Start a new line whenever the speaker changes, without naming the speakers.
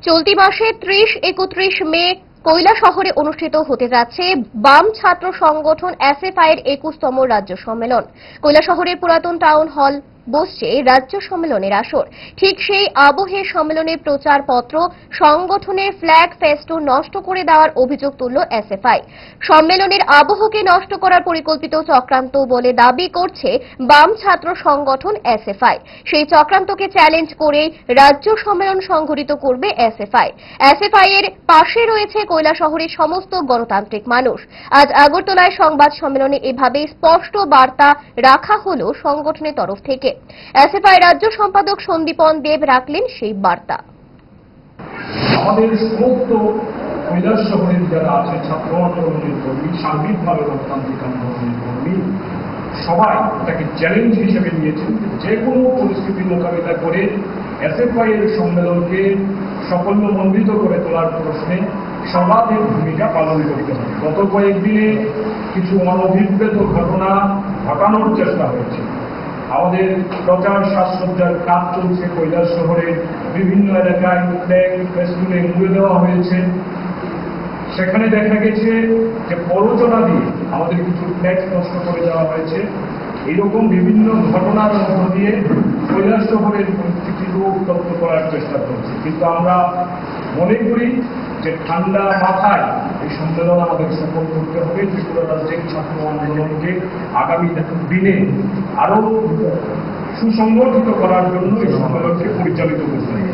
চলতি মাসে 30-31 মে কৈলাসহরে অনুষ্ঠিত হতে যাচ্ছে বাম ছাত্র সংগঠন এসএফআই এর 21তম রাজ্য সম্মেলন। কৈলাসহরের পুরাতন টাউন হল বসছে রাজ্য সম্মেলনের আসর। ঠিক সেই আবহে সম্মেলনের প্রচারপত্র, সংগঠনের ফ্ল্যাগ ফেস্টুন নষ্ট করে দেওয়ার অভিযোগ তুলল এসএফআই। সম্মেলনের আবহকে নষ্ট করার পরিকল্পিত চক্রান্ত বলে দাবি করছে বাম ছাত্র সংগঠন এসএফআই। সেই চক্রান্তকে চ্যালেঞ্জ করেই রাজ্য সম্মেলন সংঘটিত করবে এসএফআই। এসএফআই এর পাশে রয়েছে কৈলাসহরের সমস্ত গণতান্ত্রিক মানুষ। আজ আগরতলায় সংবাদ সম্মেলনে এভাবেই স্পষ্ট বার্তা রাখা হলো সংগঠনের তরফ থেকে। এসএফআই রাজ্য সম্পাদক সন্দীপন দেব রাখলেন সেই বার্তা।
আমাদের সমস্ত কৈলাসহরের যারা আছে ছাত্র আন্দোলনের কর্মী, সার্বিকভাবে গণতান্ত্রিক আন্দোলনের কর্মী, সবাই তাকে চ্যালেঞ্জ হিসেবে নিয়েছেন যে কোনো পরিস্থিতি মোকাবিলা করে এসএফআই এর সম্মেলনকে সাফল্যমণ্ডিত করে তোলার প্রশ্নে সর্বাধিক ভূমিকা পালন করতে হবে। গত কয়েকদিনে কিছু অনভিপ্রেত ঘটনা ঘটানোর চেষ্টা হয়েছে। আমাদের প্রচার সাজসজ্জার কাজ চলছে কৈলাসহরের বিভিন্ন এলাকায় ফ্ল্যাগ ফেস্টুনে মুড়ে দেওয়া হয়েছে। সেখানে দেখা গেছে যে প্ররোচনা দিয়ে আমাদের কিছু ফ্ল্যাগ নষ্ট করে দেওয়া হয়েছে। এইরকম বিভিন্ন ঘটনার মধ্য দিয়ে কৈলাসহরের পরিস্থিতিকে উত্তপ্ত করার চেষ্টা করছে। কিন্তু আমরা মনে করি যে ঠান্ডা মাথায় এই সম্মেলন আমাদের সফল করতে হবে। ত্রিপুরা রাজ্যের ছাত্র আন্দোলনকে আগামী দিনে আরো সুসংগঠিত করার জন্য এই সম্মেলনকে পরিচালিত করতে হবে।